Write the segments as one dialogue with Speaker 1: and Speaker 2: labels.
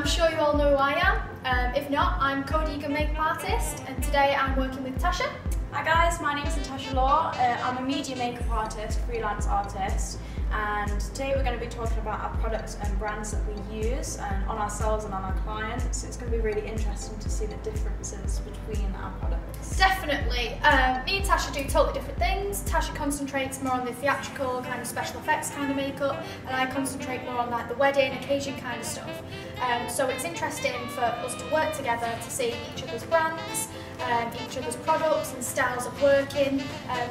Speaker 1: sure you all know who I am. If not, I'm Kody Egan Makeup Artist, and today I'm working with Tasha.
Speaker 2: Hi guys, my name is Natasha Law. I'm a media makeup artist, freelance artist, and today we're going to be talking about our products and brands that we use and on ourselves and on our clients. It's going to be really interesting to see the differences between our products.
Speaker 1: Definitely. Me and Tasha do totally different things. Tasha concentrates more on the theatrical, kind of special effects kind of makeup, and I concentrate more on like the wedding, occasion kind of stuff. So it's interesting for us to work together to see each other's brands, each other's products and styles of working.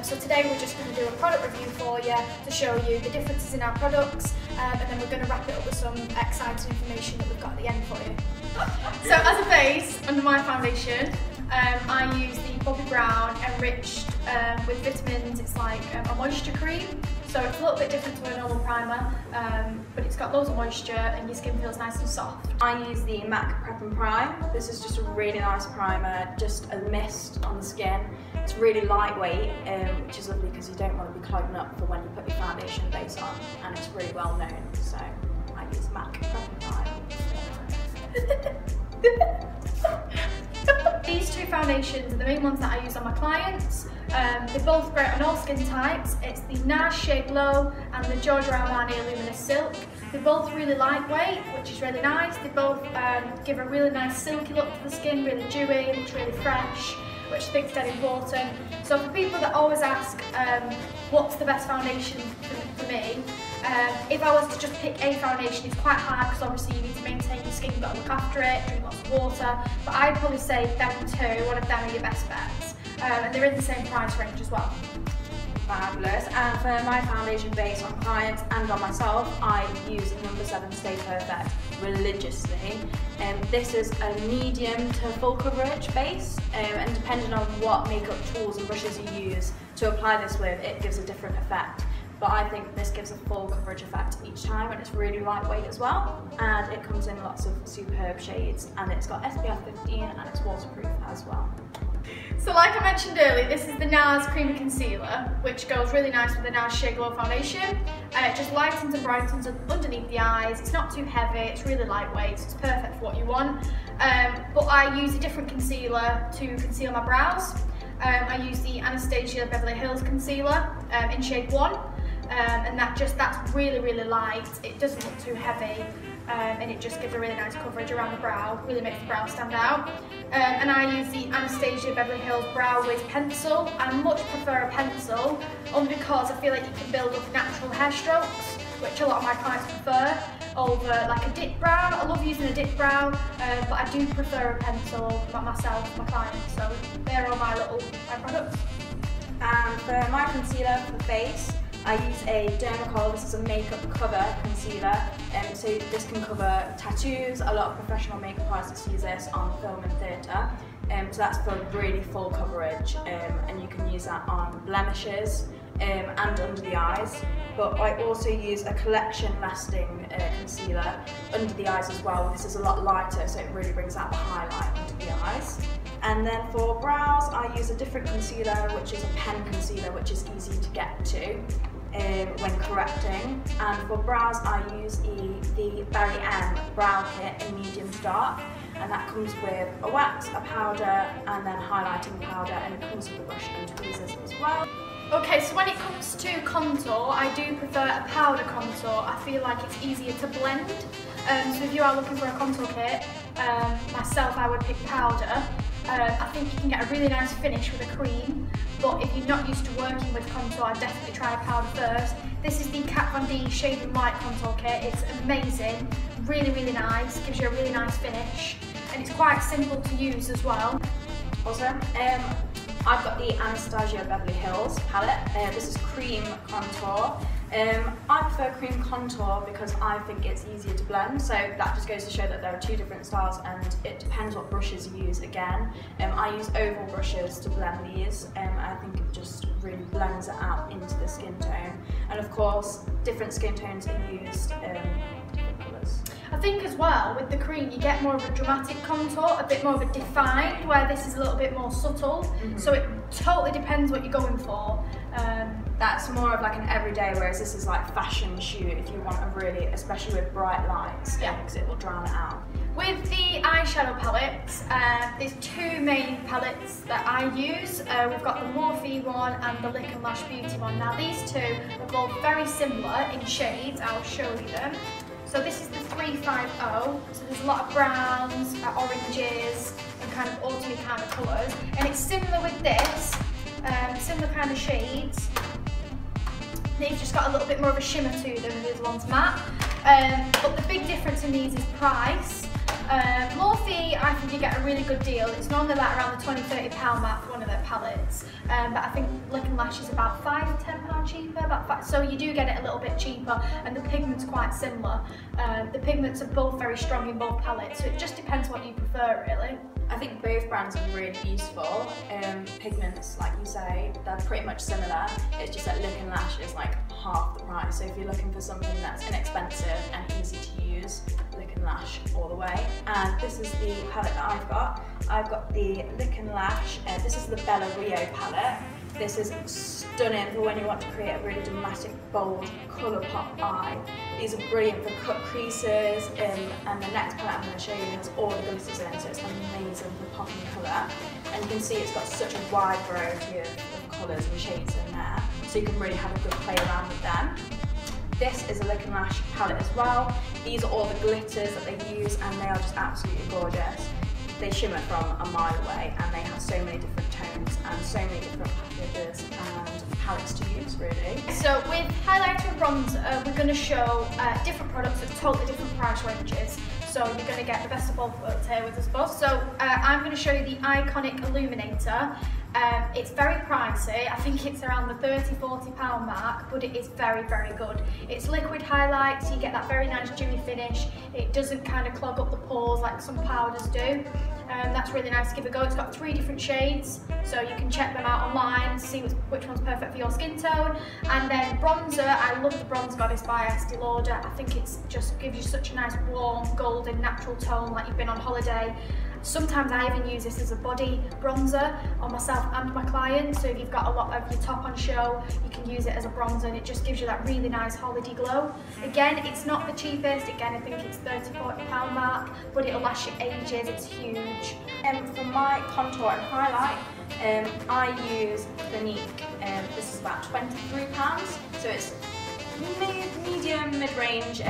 Speaker 1: So today we're just going to do a product review for you to show you the differences in our products, and then we're going to wrap it up with some exciting information that we've got at the end for you. So as a base, under my foundation, I use the Bobbi Brown enriched with vitamins. It's like a moisture cream, so it's a little bit different to a normal primer, but it's got loads of moisture and your skin feels nice and soft.
Speaker 2: I use the MAC Prep and Prime. This is just a really nice primer, just a mist on the skin. It's really lightweight, which is lovely because you don't want to be clogging up for when you put your foundation base on, and it's really well known, so I use MAC Prep and Prime.
Speaker 1: These two foundations are the main ones that I use on my clients. They're both great on all skin types. It's the NARS Shea Glow and the Giorgio Armani Luminous Silk. They're both really lightweight, which is really nice. They both give a really nice silky look to the skin, really dewy, looks really fresh, which I think is dead important. So for people that always ask what's the best foundation for me, if I was to just pick a foundation, it's quite hard because obviously you need to maintain your skin, you've got to look after it, drink lots of water, but I'd probably say them two, one of them are your best bets, and they're in the same price range as well.
Speaker 2: Fabulous. And for my foundation base on clients and on myself, I use No. 7 Stay Perfect religiously. This is a medium to full coverage base, and depending on what makeup tools and brushes you use to apply this with, it gives a different effect. But I think this gives a full coverage effect each time, and it's really lightweight as well, and it comes in lots of superb shades, and it's got SPF 15 and it's waterproof as well.
Speaker 1: So like I mentioned earlier, this is the NARS Creamy Concealer, which goes really nice with the NARS Shea Glow Foundation. It just lightens and brightens underneath the eyes. It's not too heavy, it's really lightweight, so it's perfect for what you want. But I use a different concealer to conceal my brows. I use the Anastasia Beverly Hills Concealer in shade 1. And that's really, really light. It doesn't look too heavy, and it just gives a really nice coverage around the brow, really makes the brow stand out. And I use the Anastasia Beverly Hills Brow Wiz Pencil. I much prefer a pencil, only because I feel like you can build up natural hair strokes, which a lot of my clients prefer, over like a dip brow. I love using a dip brow, but I do prefer a pencil for myself, my clients, so they're all my products.
Speaker 2: And for my concealer for face, I use a Dermacol. This is a makeup cover concealer, so this can cover tattoos. A lot of professional makeup artists use this on film and theatre, so that's for really full coverage, and you can use that on blemishes and under the eyes. But I also use a collection lasting concealer under the eyes as well. This is a lot lighter, so it really brings out the highlight under the eyes. And then for brows, I use a different concealer, which is a pen concealer, which is easy to get to when correcting. And for brows, I use the Barry M Brow Kit in medium to dark, and that comes with a wax, a powder, and then highlighting powder, and it comes with a brush and tweezers as well.
Speaker 1: Okay, so when it comes to contour, I do prefer a powder contour. I feel like it's easier to blend. So if you are looking for a contour kit, myself, I would pick powder. I think you can get a really nice finish with a cream, but if you're not used to working with contour, I'd definitely try a powder first. This is the Kat Von D Shade and White Contour Kit. It's amazing, really, really nice, gives you a really nice finish, and it's quite simple to use as well.
Speaker 2: Awesome. I've got the Anastasia Beverly Hills palette. This is cream contour. I prefer cream contour because I think it's easier to blend, so that just goes to show that there are two different styles, and it depends what brushes you use again. I use oval brushes to blend these, and I think it just really blends it out into the skin tone. And of course, different skin tones are used different colours.
Speaker 1: I think as well, with the cream, you get more of a dramatic contour, a bit more of a defined, where this is a little bit more subtle. So it totally depends what you're going for.
Speaker 2: That's more of like an everyday, whereas this is like fashion shoot if you want a really, especially with bright lights, because it will drown it out.
Speaker 1: With the eyeshadow palettes, there's two main palettes that I use. We've got the Morphe one and the Lick and Lash Beauty one. Now these two are both very similar in shades. I'll show you them. So this is the 350, so there's a lot of browns, oranges, and kind of autumny kind of colours. And it's similar with this, similar kind of shades. They've just got a little bit more of a shimmer to them, these ones matte. But the big difference in these is price. Morphe, I think you get a really good deal. It's normally like around the £20–30 mark for one of their palettes, but I think Lick and Lash is about £5–10 cheaper, so you do get it a little bit cheaper, and the pigment's quite similar. The pigments are both very strong in both palettes, so it just depends what you prefer, really.
Speaker 2: I think both brands are really useful. Pigments, like you say, they're pretty much similar. It's just that Lick and Lash is like half the price. So if you're looking for something that's inexpensive and easy to use, Lick and Lash all the way. And this is the palette that I've got. I've got the Lick and Lash. This is the Bella Rio palette. This is stunning for when you want to create a really dramatic, bold, colour pop eye. These are brilliant for cut creases, and the next palette I'm going to show you has all the glitters in, so it's amazing for popping colour. And you can see it's got such a wide variety of colours and shades in there, so you can really have a good play around with them. This is a Lick and Lash palette as well. These are all the glitters that they use, and they are just absolutely gorgeous. They shimmer from a mile away, and they have so many different tones and so many different packages and palettes to use, really. So
Speaker 1: with highlighter and bronzer, we're going to show different products at totally different price ranges. So you're going to get the best of both worlds here with us both. So I'm going to show you the Iconic Illuminator. It's very pricey. I think it's around the £30–40 mark, but it is very, very good. It's liquid highlight, so you get that very nice dewy finish. It doesn't kind of clog up the pores like some powders do. That's really nice to give a go. It's got 3 different shades, so you can check them out online to see which one's perfect for your skin tone. And then bronzer, I love the Bronze Goddess by Estee Lauder. I think it's just gives you such a nice warm, golden, natural tone like you've been on holiday. Sometimes I even use this as a body bronzer on myself and my clients, so if you've got a lot of your top on show, you can use it as a bronzer, and it just gives you that really nice holiday glow. Again, it's not the cheapest, again I think it's £30–40 mark, but it'll last you ages, it's huge.
Speaker 2: For my contour and highlight, I use Clinique, this is about £23, so it's medium, mid-range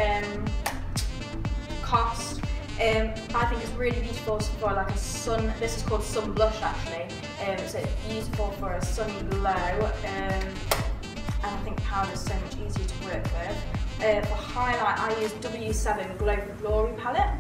Speaker 2: cost. I think it's really beautiful for like a sun, this is called sun blush actually, so it's beautiful for a sunny glow, and I think powder is so much easier to work with. For highlight, I use W7 Glow for Glory palette.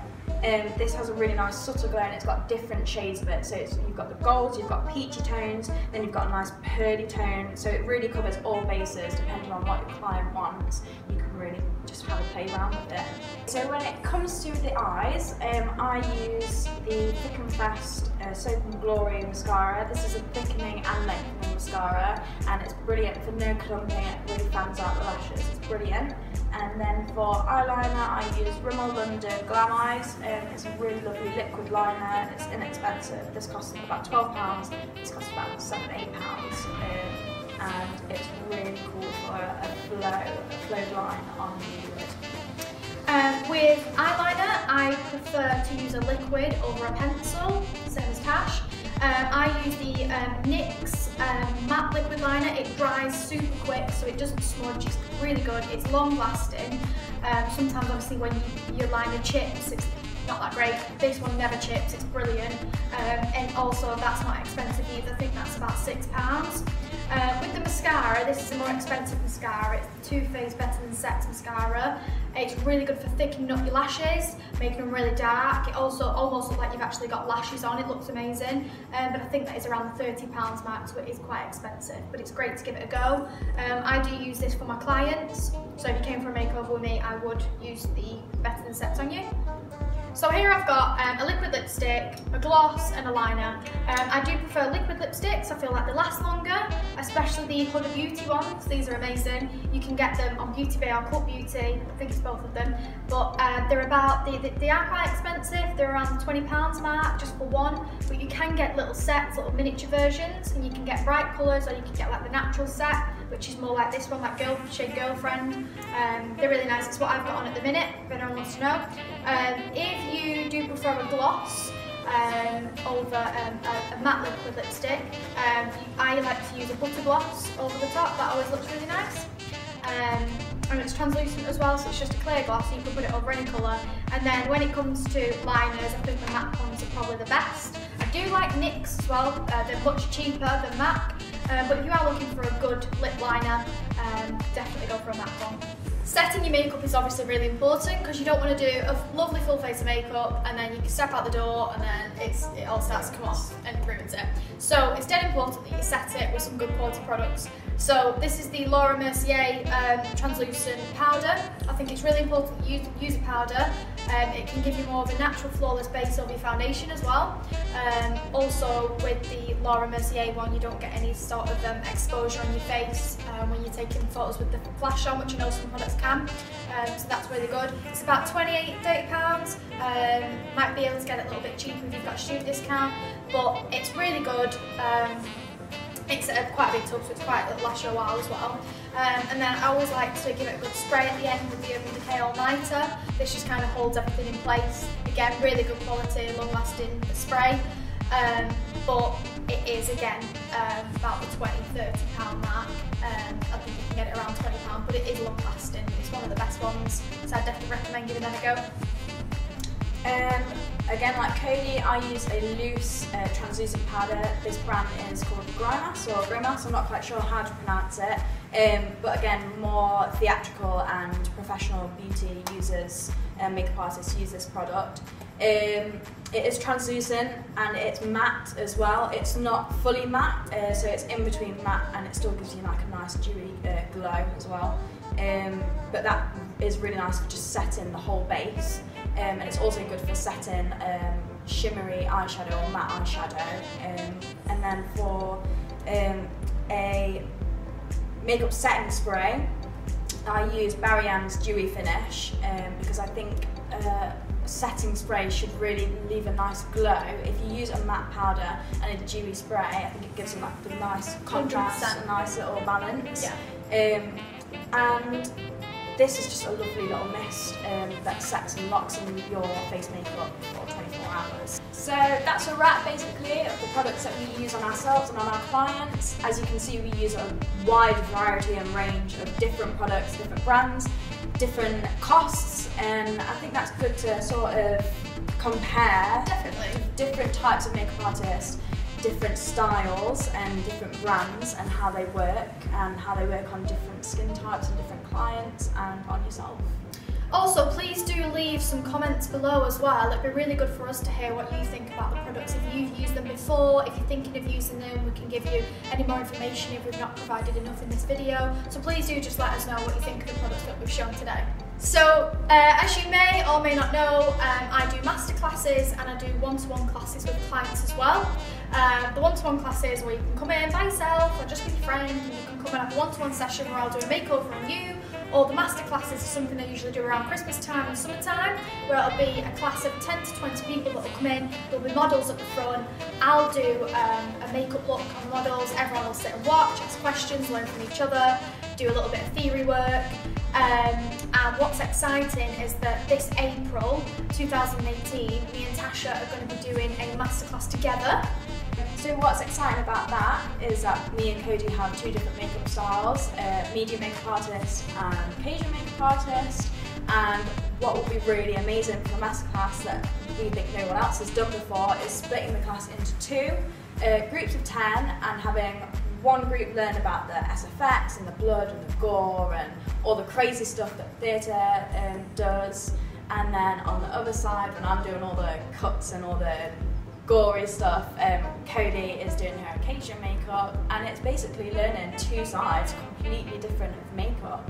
Speaker 2: This has a really nice subtle glow, and it's got different shades of it. So you've got the golds, you've got peachy tones, then you've got a nice pearly tone. So it really covers all bases depending on what your client wants. You can really just have a play around with it. So when it comes to the eyes, I use the Thick and Fast Soap and Glory mascara. This is a thickening and lengthening mascara, and it's brilliant for no clumping. It really fans out the lashes. It's brilliant. And then for eyeliner, I use Rimmel London Glam Eyes. It's a really lovely liquid liner. It's inexpensive. This costs about £12. This costs about £7–8. And it's really cool for a flowed line on the lid.
Speaker 1: With eyeliner, I prefer to use a liquid over a pencil, same as Tash. I use the NYX matte liquid liner. It dries super quick, so it doesn't smudge. It's really good. It's long lasting. Sometimes obviously when your liner chips, it's not that great. This one never chips, it's brilliant. And also that's not expensive either. I think that's about £6. With the mascara, this is a more expensive mascara. It's the Too Faced Better Than Sex mascara. It's really good for thickening up your lashes, making them really dark. It also almost looks like you've actually got lashes on. It looks amazing. But I think that is around the £30 mark, so it is quite expensive. But it's great to give it a go. I do use this for my clients. So if you came for a makeover with me, I would use the Better Than Sex on you. So here I've got a liquid lipstick, a gloss and a liner. I do prefer liquid lipsticks. I feel like they last longer, especially the Huda Beauty ones. These are amazing. You can get them on Beauty Bay or Cult Beauty. I think it's both of them. But they are quite expensive. They're around the £20 mark just for one. But you can get little sets, little miniature versions, and you can get bright colours or you can get like the natural set. which is more like this one, that shade Girlfriend. They're really nice. It's what I've got on at the minute, if anyone wants to know. If you do prefer a gloss over a matte liquid lipstick, I like to use a butter gloss over the top. That always looks really nice. And it's translucent as well, so it's just a clear gloss, so you can put it over any colour. And then when it comes to liners, I think the matte ones are probably the best. I do like NYX as well, they're much cheaper than MAC, but if you are looking for a good lip liner, definitely go for a matte one. Setting your makeup is obviously really important because you don't want to do a lovely full face of makeup and then you can step out the door and then it all starts to come off and ruins it. So it's dead important that you set it with some good quality products. So this is the Laura Mercier translucent powder. I think it's really important that you use a powder. It can give you more of a natural flawless base over your foundation as well. Also with the Laura Mercier one, you don't get any sort of exposure on your face when you're taking photos with the flash on, which I know some products can. So that's really good. It's about £28–30. Might be able to get it a little bit cheaper if you've got a student discount, but it's really good. It's quite a big tub, so it's quite, it'll last you a while as well. And then I always like to give it a good spray at the end with the Urban Decay All Nighter. This just kind of holds everything in place. Again, really good quality, long lasting spray. But it is again about the £20–30 mark. I think you can get it around £20, but it is long lasting. It's one of the best ones, so I'd definitely recommend giving that a go.
Speaker 2: Again, like Kody, I use a loose translucent powder. This brand is called Grimace, I'm not quite sure how to pronounce it. But again, more theatrical and professional beauty users, makeup artists use this product. It is translucent and it's matte as well. It's not fully matte, so it's in between matte and it still gives you like a nice dewy glow as well. But that is really nice for just setting the whole base. And it's also good for setting shimmery eyeshadow or matte eyeshadow. And then for a makeup setting spray, I use Barry Ann's Dewy Finish because I think setting spray should really leave a nice glow. If you use a matte powder and a dewy spray, I think it gives you like a nice contrast,
Speaker 1: 100%.
Speaker 2: a nice little balance.
Speaker 1: Yeah.
Speaker 2: And this is just a lovely little mist that sets and locks in your face makeup for 24 hours. So that's a wrap basically of the products that we use on ourselves and on our clients. As you can see, we use a wide variety and range of different products, different brands, different costs, and I think that's good to sort of compare different types of makeup artists, different styles and different brands and how they work on different skin types and different clients and on yourself.
Speaker 1: Also, please do leave some comments below as well. It'd be really good for us to hear what you think about the products. If you've used them before, if you're thinking of using them, we can give you any more information if we've not provided enough in this video. So please do just let us know what you think of the products that we've shown today. So, as you may or may not know, I do masterclasses and I do one-to-one classes with clients as well. The one-to-one classes where you can come in by yourself or just with your friend and you can come and have a one-to-one session where I'll do a makeover on you. Or the masterclasses is something I usually do around Christmas time and summertime, where it'll be a class of 10 to 20 people that will come in. There'll be models at the front. I'll do a makeup look on the models. Everyone will sit and watch, ask questions, learn from each other, do a little bit of theory work. And what's exciting is that this April 2018, me and Tasha are going to be doing a masterclass together.
Speaker 2: So what's exciting about that is that me and Kody have two different makeup styles, medium makeup artist and Cajun makeup artist, and what will be really amazing for the masterclass that we think no one else has done before is splitting the class into two groups of 10 and having one group learn about the SFX and the blood and the gore and all the crazy stuff that theatre does, and then on the other side when I'm doing all the cuts and all the gory stuff, Kody is doing her Cajun makeup, and it's basically learning two sides completely different of makeup.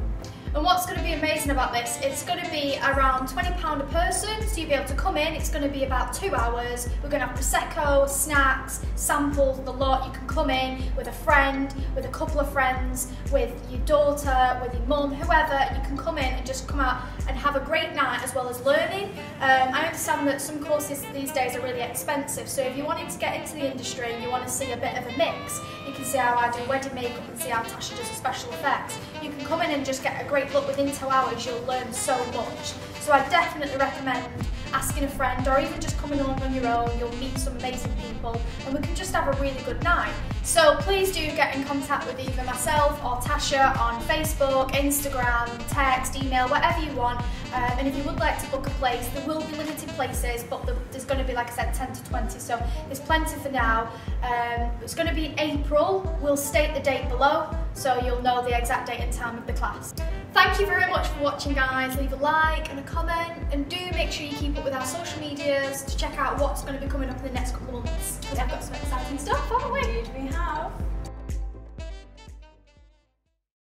Speaker 1: And what's going to be amazing about this, it's going to be around £20 a person, so you'll be able to come in. It's going to be about 2 hours. We're going to have Prosecco, snacks, samples, the lot. You can come in with a friend, with a couple of friends, with your daughter, with your mum, whoever. You can come in and just come out and have a great night as well as learning. I understand that some courses these days are really expensive, so if you wanted to get into the industry and you want to see a bit of a mix, You can see how I do wedding makeup and see how Tasha does the special effects. You can come in and just get a great look within 2 hours. You'll learn so much. So I definitely recommend asking a friend or even just coming along on your own. You'll meet some amazing people and we can just have a really good night. So please do get in contact with either myself or Tasha on Facebook, Instagram, text, email, whatever you want. And if you would like to book a place, there will be limited places, but there's going to be, like I said, 10 to 20, so there's plenty for now. It's going to be April. We'll state the date below, so you'll know the exact date and time of the class. Thank you very much for watching, guys. Leave a like and a comment, and do make sure you keep up with our social medias to check out what's going to be coming up in the next couple of months, because we've got some exciting stuff, haven't we?
Speaker 2: Indeed we have.